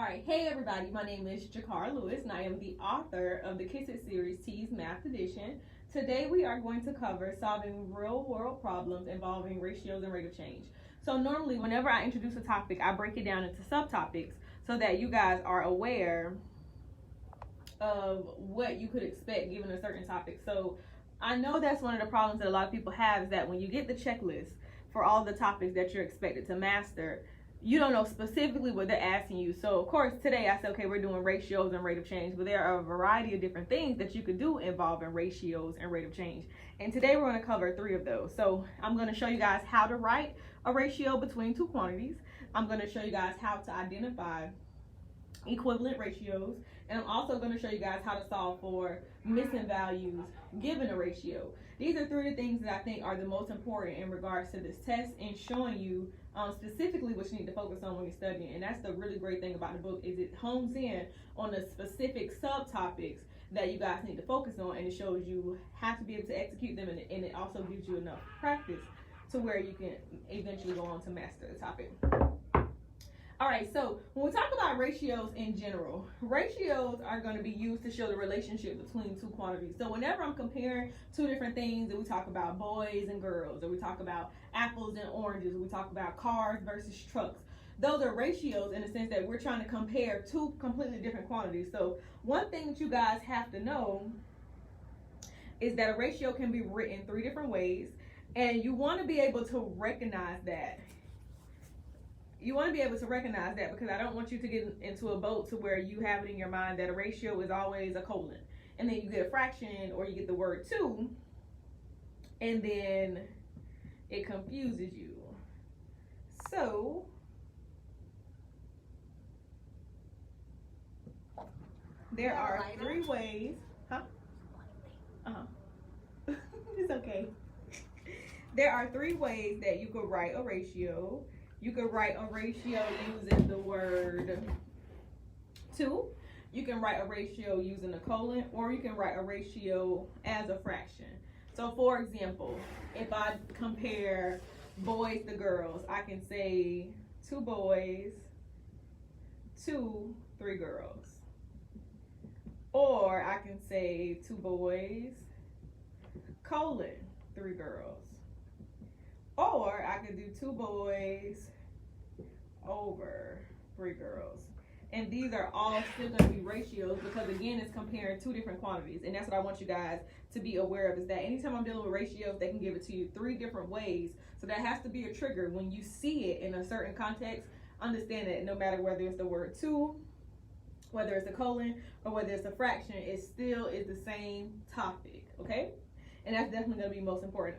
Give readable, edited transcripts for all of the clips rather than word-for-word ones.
Alright, hey everybody, my name is Jakar Lewis and I am the author of the Kiss It series Teas Math Edition. Today we are going to cover solving real world problems involving ratios and rate of change. So normally whenever I introduce a topic, I break it down into subtopics so that you guys are aware of what you could expect given a certain topic. So I know that's one of the problems that a lot of people have, is that when you get the checklist for all the topics that you're expected to master, you don't know specifically what they're asking you. So of course today I said, okay, we're doing ratios and rate of change, but there are a variety of different things that you could do involving ratios and rate of change. And today we're going to cover 3 of those. So I'm going to show you guys how to write a ratio between 2 quantities. I'm going to show you guys how to identify equivalent ratios, and I'm also going to show you guys how to solve for missing values given a ratio. These are 3 of the things that I think are the most important in regards to this test, and showing you specifically what you need to focus on when you're studying. And that's the really great thing about the book, is it hones in on the specific subtopics that you guys need to focus on, and it shows you how to be able to execute them, and it also gives you enough practice to where you can eventually go on to master the topic. Alright, so when we talk about ratios in general, ratios are going to be used to show the relationship between 2 quantities. So whenever I'm comparing 2 different things, and we talk about boys and girls, or we talk about apples and oranges, or we talk about cars versus trucks, those are ratios in the sense that we're trying to compare 2 completely different quantities. So one thing that you guys have to know is that a ratio can be written 3 different ways, and you want to be able to recognize that. You want to be able to recognize that, because I don't want you to get into a boat to where you have it in your mind that a ratio is always a colon, and then you get a fraction or you get the word 2 and then it confuses you. So there are 3 ways. It's okay. There are 3 ways that you could write a ratio. You could write a ratio using the word 2. You can write a ratio using a colon, or you can write a ratio as a fraction. So for example, if I compare boys to girls, I can say 2 boys to 3 girls. Or I can say 2 boys, colon, 3 girls. Or I could do 2 boys over 3 girls. And these are all still going to be ratios, because again, it's comparing 2 different quantities. And that's what I want you guys to be aware of, is that anytime I'm dealing with ratios, they can give it to you 3 different ways. So that has to be a trigger. When you see it in a certain context, understand that no matter whether it's the word 2, whether it's a colon, or whether it's a fraction, it still is the same topic, okay? And that's definitely going to be most important.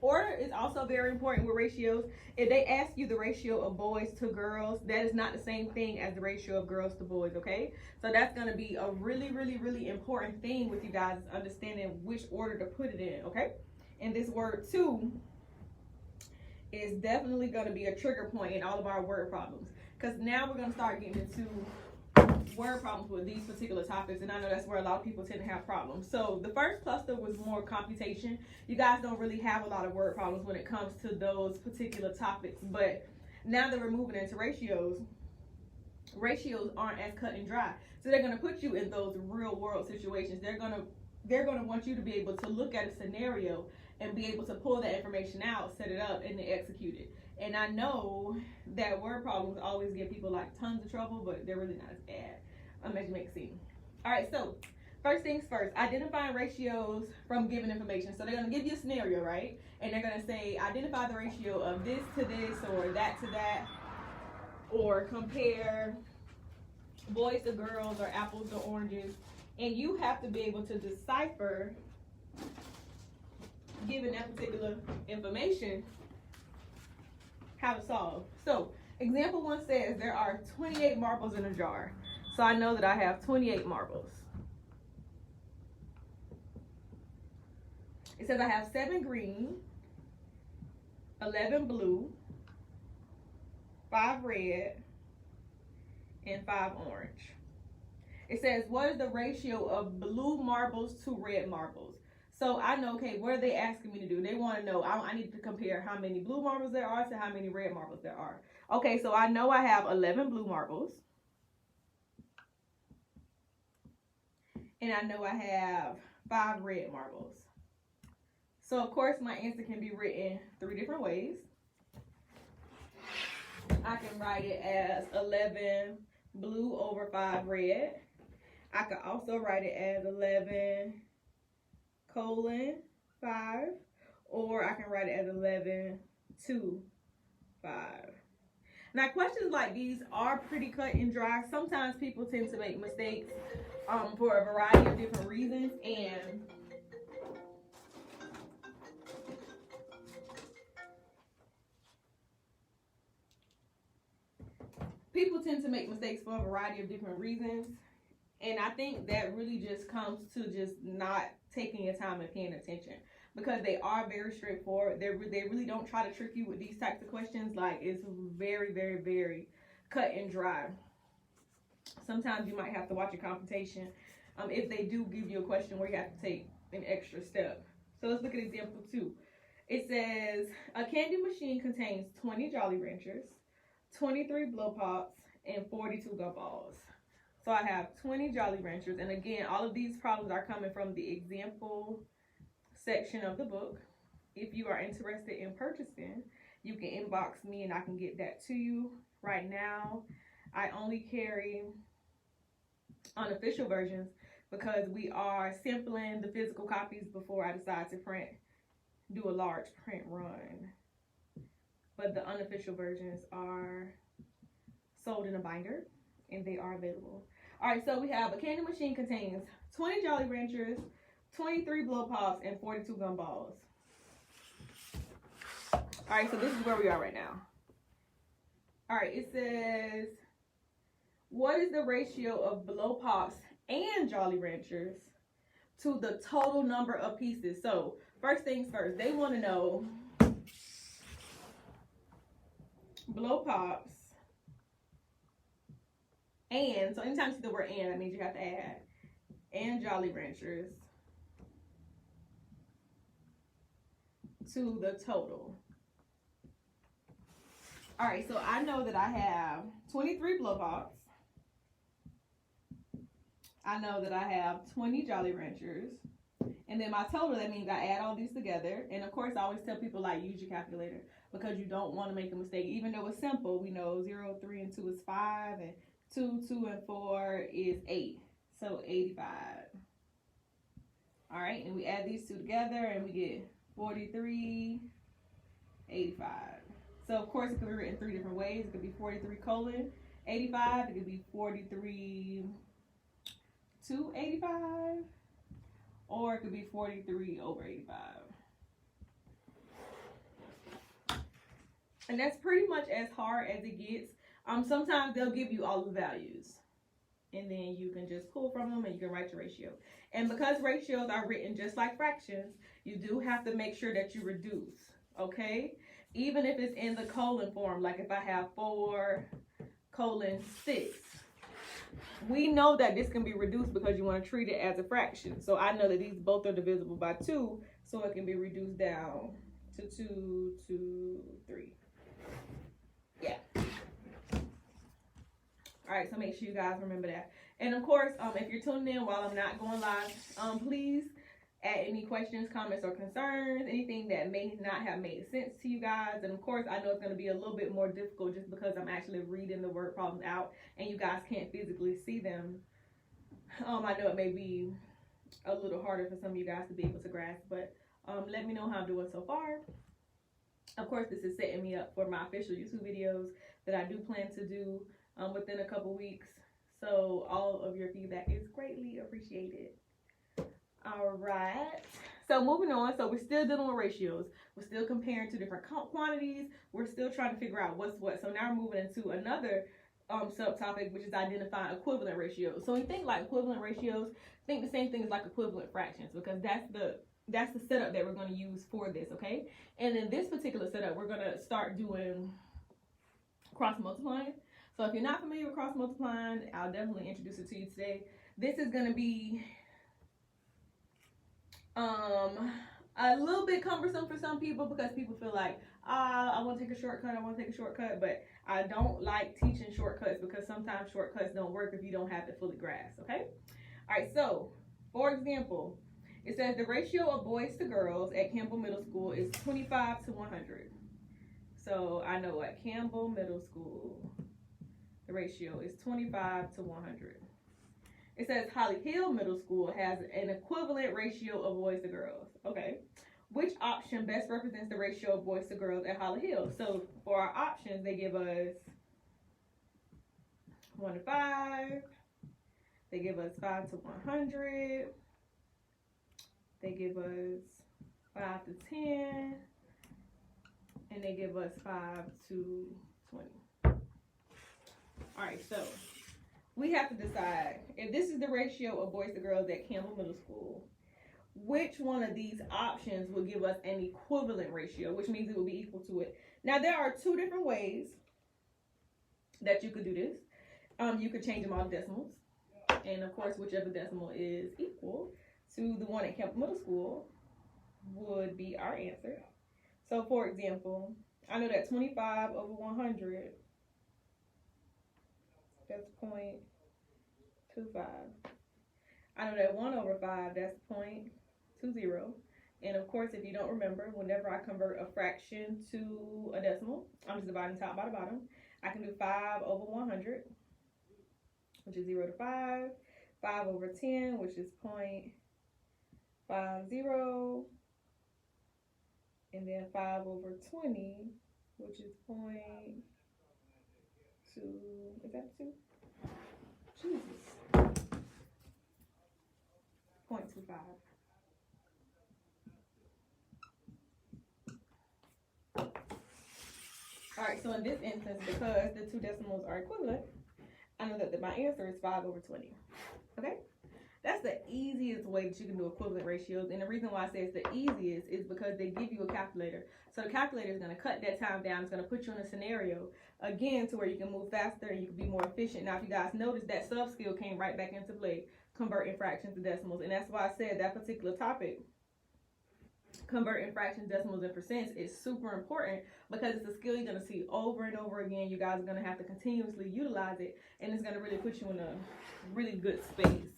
Order is also very important with ratios. If they ask you the ratio of boys to girls, that is not the same thing as the ratio of girls to boys, okay? So that's going to be a really, really, really important thing with you guys, is understanding which order to put it in, okay? And this word 2 is definitely going to be a trigger point in all of our word problems, because now we're going to start getting into word problems with these particular topics, and I know that's where a lot of people tend to have problems. So the first cluster was more computation. You guys don't really have a lot of word problems when it comes to those particular topics, but now that we're moving into ratios, ratios aren't as cut and dry. So they're going to put you in those real world situations. They're going to want you to be able to look at a scenario and be able to pull that information out, set it up, and then execute it. And I know that word problems always give people like tons of trouble, but they're really not as bad as you make it seem. All right, so first things first, identifying ratios from given information. So they're going to give you a scenario, right? And they're going to say, identify the ratio of this to this, or that to that, or compare boys to girls, or apples to oranges. And you have to be able to decipher, given that particular information, how to solve. So example 1 says there are 28 marbles in a jar. So I know that I have 28 marbles. It says I have 7 green, 11 blue, 5 red, and 5 orange. It says, what is the ratio of blue marbles to red marbles? So I know, okay, what are they asking me to do? They want to know, I need to compare how many blue marbles there are to how many red marbles there are. Okay, so I know I have 11 blue marbles. and I know I have 5 red marbles. So of course my answer can be written 3 different ways. I can write it as 11 blue over 5 red. I could also write it as 11 colon 5, or I can write it as 11 2 5. Now questions like these are pretty cut and dry. Sometimes people tend to make mistakes for a variety of different reasons, and people tend to make mistakes for a variety of different reasons. And I think that really just comes to just not taking your time and paying attention, because they are very straightforward. They really don't try to trick you with these types of questions. Like, it's very, very, very cut and dry. Sometimes you might have to watch a computation if they do give you a question where you have to take an extra step. So let's look at example 2. It says, a candy machine contains 20 Jolly Ranchers, 23 Blow Pops, and 42 gumballs. So I have 20 Jolly Ranchers, and again, all of these problems are coming from the example section of the book. If you are interested in purchasing, you can inbox me and I can get that to you. Right now, I only carry unofficial versions because we are sampling the physical copies before I decide to do a large print run. But the unofficial versions are sold in a binder, and they are available. All right, so we have a candy machine contains 20 Jolly Ranchers, 23 Blow Pops, and 42 gumballs. All right, so this is where we are right now. All right, it says, what is the ratio of Blow Pops and Jolly Ranchers to the total number of pieces? So first things first, they want to know Blow Pops. And, so anytime you see the word and, that means you have to add, and Jolly Ranchers to the total. All right, so I know that I have 23 Blow Pops. I know that I have 20 Jolly Ranchers. And then my total, that means I add all these together. And of course, I always tell people, like, use your calculator, because you don't want to make a mistake. Even though it's simple, we know 0, 3, and 2 is 5, and 2, 2, and 4 is 8. So 85. All right, and we add these two together and we get 43, 85. So of course it could be written 3 different ways. It could be 43 colon 85. It could be 43 to 85. Or it could be 43 over 85. And that's pretty much as hard as it gets. Sometimes they'll give you all the values, and then you can just pull from them and you can write your ratio. And because ratios are written just like fractions, you do have to make sure that you reduce, okay? Even if it's in the colon form, like if I have 4 colon 6, we know that this can be reduced because you want to treat it as a fraction. So I know that these both are divisible by 2, so it can be reduced down to 2, 2, 3. Yeah. All right, so make sure you guys remember that. And of course, if you're tuning in while I'm not going live, please add any questions, comments, or concerns, anything that may not have made sense to you guys. And of course, I know it's going to be a little bit more difficult just because I'm actually reading the word problems out and you guys can't physically see them. I know it may be a little harder for some of you guys to be able to grasp, but let me know how I'm doing so far. Of course, this is setting me up for my official YouTube videos that I do plan to do within a couple weeks. So all of your feedback is greatly appreciated. All right, so moving on. So we're still dealing with ratios. We're still comparing 2 different quantities. We're still trying to figure out what's what. So now we're moving into another subtopic, which is identifying equivalent ratios. So when you think like equivalent ratios, think the same thing as like equivalent fractions, because that's the setup that we're going to use for this, okay? And in this particular setup, we're going to start doing cross multiplying. So if you're not familiar with cross multiplying, I'll definitely introduce it to you today. This is going to be a little bit cumbersome for some people because people feel like, I want to take a shortcut, but I don't like teaching shortcuts because sometimes shortcuts don't work if you don't have it fully grasped, okay? All right, so For example, it says the ratio of boys to girls at Campbell Middle School is 25 to 100. So I know at Campbell Middle School, the ratio is 25 to 100. It says Holly Hill Middle School has an equivalent ratio of boys to girls. Okay. Which option best represents the ratio of boys to girls at Holly Hill? So for our options, they give us 1 to 5. They give us 5 to 100. They give us 5 to 10. And they give us 5 to 20. All right, so we have to decide if this is the ratio of boys to girls at Campbell Middle School, which one of these options will give us an equivalent ratio, which means it will be equal to it. Now, there are two different ways that you could do this. You could change them all to decimals. And, of course, whichever decimal is equal to the one at Campbell Middle School would be our answer. So, for example, I know that 25 over 100, that's 0.25. I know that 1 over 5, that's 0.20. And of course, if you don't remember, whenever I convert a fraction to a decimal, I'm just dividing top by the bottom. I can do 5 over 100, which is 0 to 5. 5 over 10, which is 0.50. And then 5 over 20, which is 0.2. Is that 2? Jesus. 0.25. All right, so in this instance, because the two decimals are equivalent, I know that my answer is 5 over 20. Okay? That's the easiest way that you can do equivalent ratios. And the reason why I say it's the easiest is because they give you a calculator. So the calculator is going to cut that time down. It's going to put you in a scenario, again, to where you can move faster and you can be more efficient. Now, if you guys notice, that sub skill came right back into play, converting fractions to decimals. And that's why I said that particular topic, converting fractions, decimals, and percents, is super important because it's a skill you're going to see over and over again. You guys are going to have to continuously utilize it, and it's going to really put you in a really good space.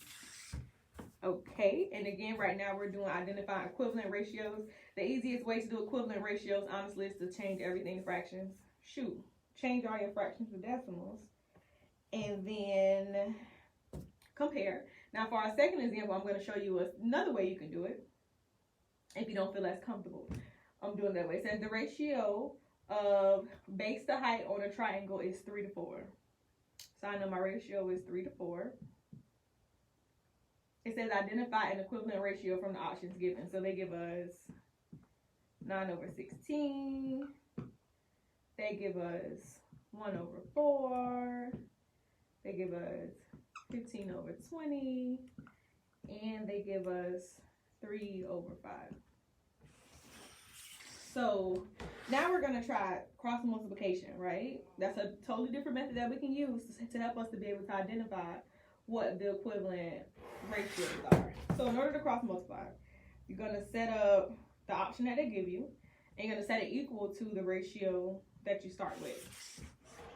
Okay, and again, right now we're doing identifying equivalent ratios. The easiest way to do equivalent ratios, honestly, is to change everything to fractions. Change all your fractions to decimals, and then compare. Now, for our second example, I'm going to show you another way you can do it if you don't feel as comfortable. I'm doing that way. It says the ratio of base to height on a triangle is 3 to 4. So I know my ratio is 3 to 4. It says identify an equivalent ratio from the options given. So they give us 9 over 16. They give us 1 over 4. They give us 15 over 20. And they give us 3 over 5. So now we're going to try cross multiplication, right? That's a totally different method that we can use to help us to be able to identify what the equivalent ratios are. So in order to cross multiply, you're going to set up the option that they give you, and you're going to set it equal to the ratio that you start with.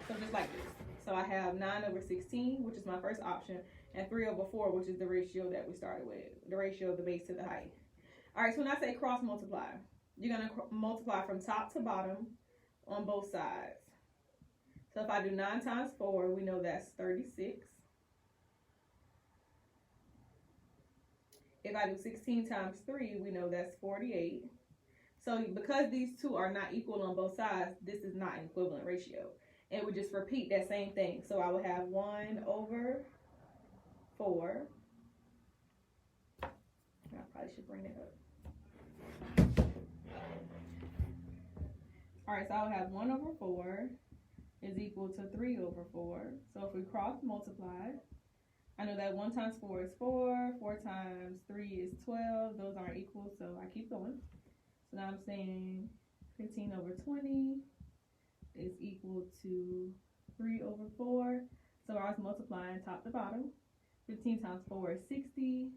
So just like this. So I have 9 over 16, which is my first option, and 3 over 4, which is the ratio that we started with, the ratio of the base to the height. All right, so when I say cross multiply, you're going to multiply from top to bottom on both sides. So if I do 9 times 4, we know that's 36. If I do 16 times 3, we know that's 48. So because these two are not equal on both sides, this is not an equivalent ratio. And we just repeat that same thing. So I would have 1 over 4. I probably should bring that up. All right, so I would have 1 over 4 is equal to 3 over 4. So if we cross multiply, I know that 1 times 4 is 4, 4 times 3 is 12. Those aren't equal, so I keep going. So now I'm saying 15 over 20 is equal to 3 over 4. So I was multiplying top to bottom. 15 times 4 is 60.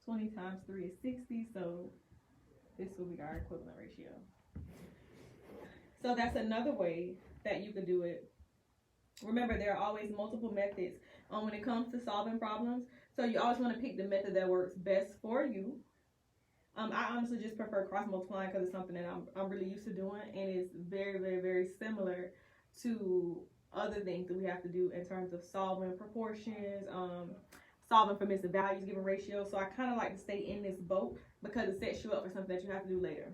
20 times 3 is 60. So this will be our equivalent ratio. So that's another way that you could do it. Remember, there are always multiple methods when it comes to solving problems. So you always want to pick the method that works best for you. I honestly just prefer cross multiplying because it's something that I'm really used to doing, and it's very, very, very similar to other things that we have to do in terms of solving proportions, solving for missing values, given ratios. So I kind of like to stay in this boat because it sets you up for something that you have to do later.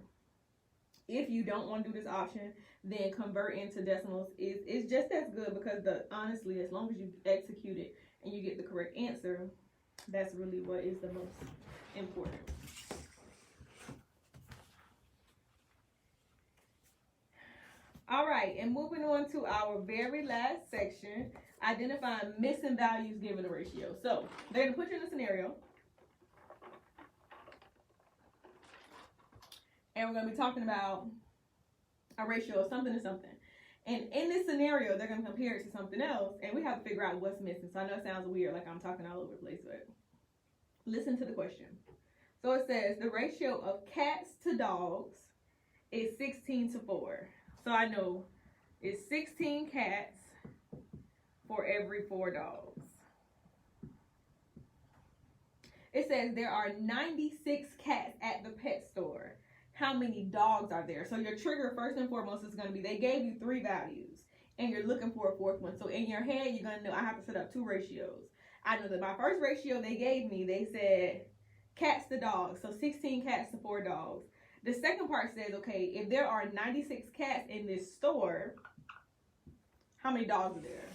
If you don't want to do this option, then convert into decimals is just as good, because honestly, as long as you execute it and you get the correct answer, that's really what is the most important. All right, and moving on to our very last section, identifying missing values given a ratio. So they're going to put you in a scenario, and we're going to be talking about a ratio of something to something. And in this scenario, they're going to compare it to something else, and we have to figure out what's missing. So I know it sounds weird, like I'm talking all over the place, but listen to the question. So it says the ratio of cats to dogs is 16:4. So I know it's 16 cats for every 4 dogs. It says there are 96 cats at the pet store. How many dogs are there? So your trigger, first and foremost, is going to be they gave you 3 values and you're looking for a 4th one. So in your head, you're going to know I have to set up 2 ratios. I know that my first ratio they gave me, they said cats to dogs. So 16 cats to 4 dogs. The second part says, okay, if there are 96 cats in this store, how many dogs are there?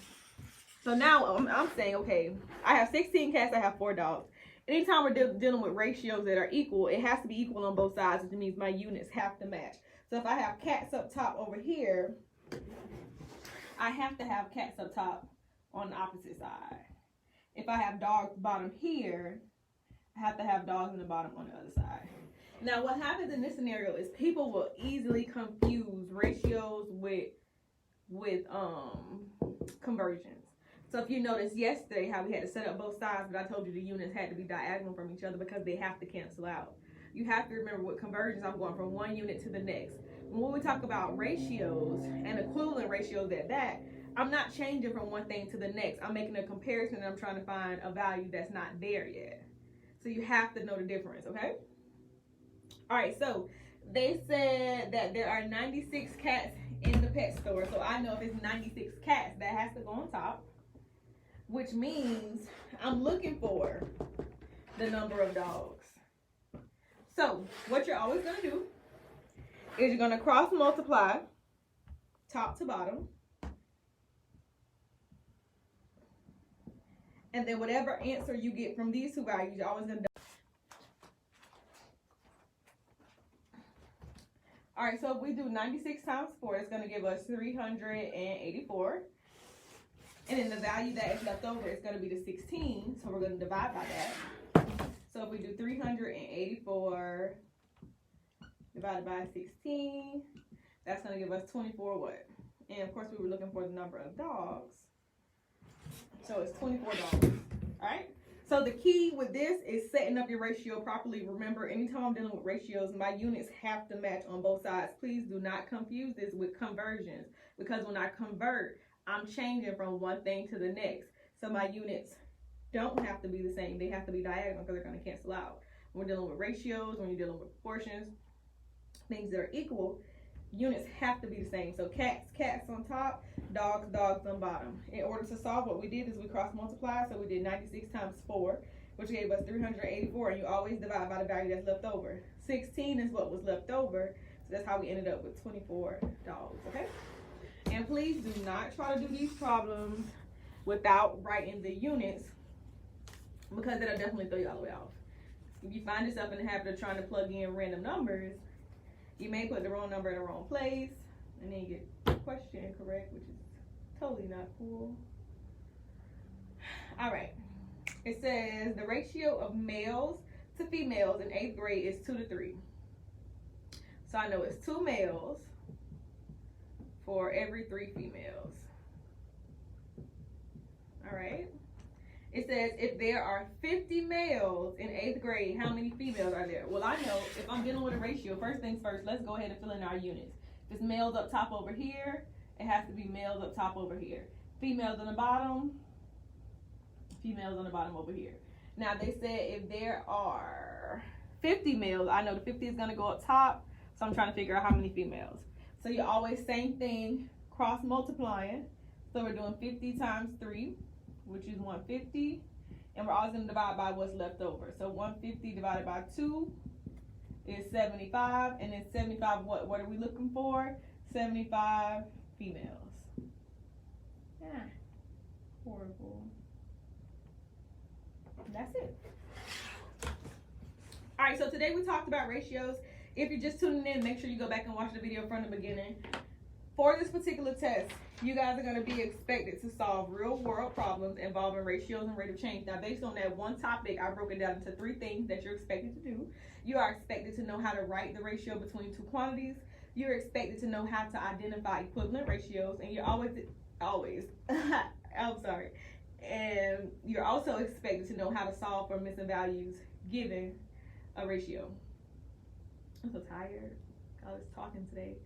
So now I'm saying, okay, I have 16 cats, I have 4 dogs. Anytime we're dealing with ratios that are equal, it has to be equal on both sides, which means my units have to match. So if I have cats up top over here, I have to have cats up top on the opposite side. If I have dogs bottom here, I have to have dogs in the bottom on the other side. Now, what happens in this scenario is people will easily confuse ratios with conversions. So if you noticed yesterday how we had to set up both sides, but I told you the units had to be diagonal from each other because they have to cancel out. You have to remember with conversions, I'm going from one unit to the next. When we talk about ratios and equivalent ratios at that, I'm not changing from one thing to the next. I'm making a comparison and I'm trying to find a value that's not there yet. So you have to know the difference, okay? All right, so they said that there are 96 cats in the pet store. So I know if it's 96 cats, that has to go on top, which means I'm looking for the number of dogs. So what you're always going to do is you're going to cross multiply top to bottom. And then whatever answer you get from these 2 values, you're always going to. All right, so if we do 96 times 4, it's going to give us 384. And then the value that is left over is going to be the 16, so we're going to divide by that. So if we do 384 divided by 16, that's going to give us 24 what? And of course, we were looking for the number of dogs. So it's 24 dogs, all right? So the key with this is setting up your ratio properly. Remember, anytime I'm dealing with ratios, my units have to match on both sides. Please do not confuse this with conversions, because when I convert, I'm changing from one thing to the next. So my units don't have to be the same. They have to be diagonal because they're going to cancel out. When we're dealing with ratios, when you're dealing with proportions, things that are equal, units have to be the same. So cats on top, dogs on bottom. In order to solve, what we did is we cross multiplied. So we did 96 times 4, which gave us 384. And you always divide by the value that's left over. 16 is what was left over. So that's how we ended up with 24 dogs, okay? And please do not try to do these problems without writing the units, because it'll definitely throw you all the way off. If you find yourself in the habit of trying to plug in random numbers, you may put the wrong number in the wrong place, and then you get the question incorrect, which is totally not cool. All right. It says the ratio of males to females in 8th grade is 2 to 3. So I know it's 2 males for every 3 females. All right. It says if there are 50 males in 8th grade, how many females are there? Well, I know if I'm dealing with a ratio, first things first, let's go ahead and fill in our units. If it's males up top over here, it has to be males up top over here. Females on the bottom, females on the bottom over here. Now they said if there are 50 males, I know the 50 is gonna go up top, so I'm trying to figure out how many females. So you always same thing, cross multiplying. So we're doing 50 times 3, which is 150, and we're always gonna divide by what's left over. So 150 divided by 2 is 75, and then 75, what are we looking for? 75 females. Yeah, horrible. That's it. All right, so today we talked about ratios. If you're just tuning in, make sure you go back and watch the video from the beginning. For this particular test, you guys are going to be expected to solve real world problems involving ratios and rate of change. Now, based on that one topic, I broke it down into 3 things that you're expected to do. You are expected to know how to write the ratio between 2 quantities. You're expected to know how to identify equivalent ratios, and you're always, I'm sorry. And you're also expected to know how to solve for missing values given a ratio. I'm so tired. I was talking today.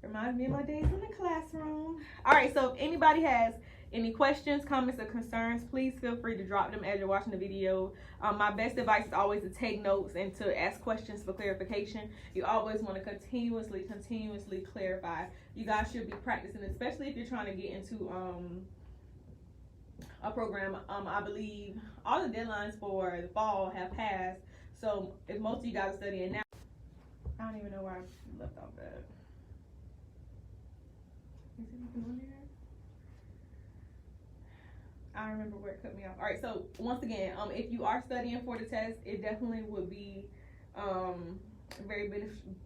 Reminds me of my days in the classroom. All right, so if anybody has any questions, comments, or concerns, please feel free to drop them as you're watching the video. My best advice is always to take notes and to ask questions for clarification. You always want to continuously clarify. You guys should be practicing, especially if you're trying to get into a program. I believe all the deadlines for the fall have passed. So if most of you guys are studying now, I don't even know where I left off at. Is it even on there? I remember where it cut me off. All right, so once again, if you are studying for the test, it definitely would be very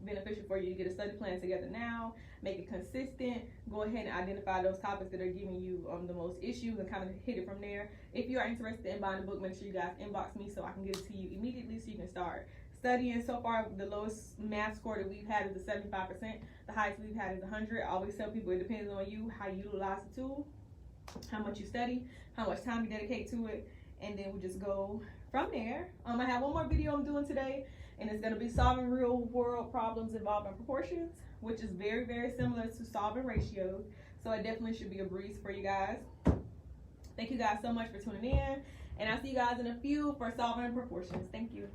beneficial for you to get a study plan together now, make it consistent, go ahead and identify those topics that are giving you the most issues and kind of hit it from there. If you are interested in buying the book, make sure you guys inbox me so I can get it to you immediately so you can start studying. So far, the lowest math score that we've had is the 75%. The highest we've had is 100. I always tell people it depends on you, how you utilize the tool, how much you study, how much time you dedicate to it, and then we just go from there. I have one more video I'm doing today, and it's going to be solving real world problems involving proportions, which is very similar to solving ratios. So it definitely should be a breeze for you guys. Thank you guys so much for tuning in, and I'll see you guys in a few for solving proportions. Thank you.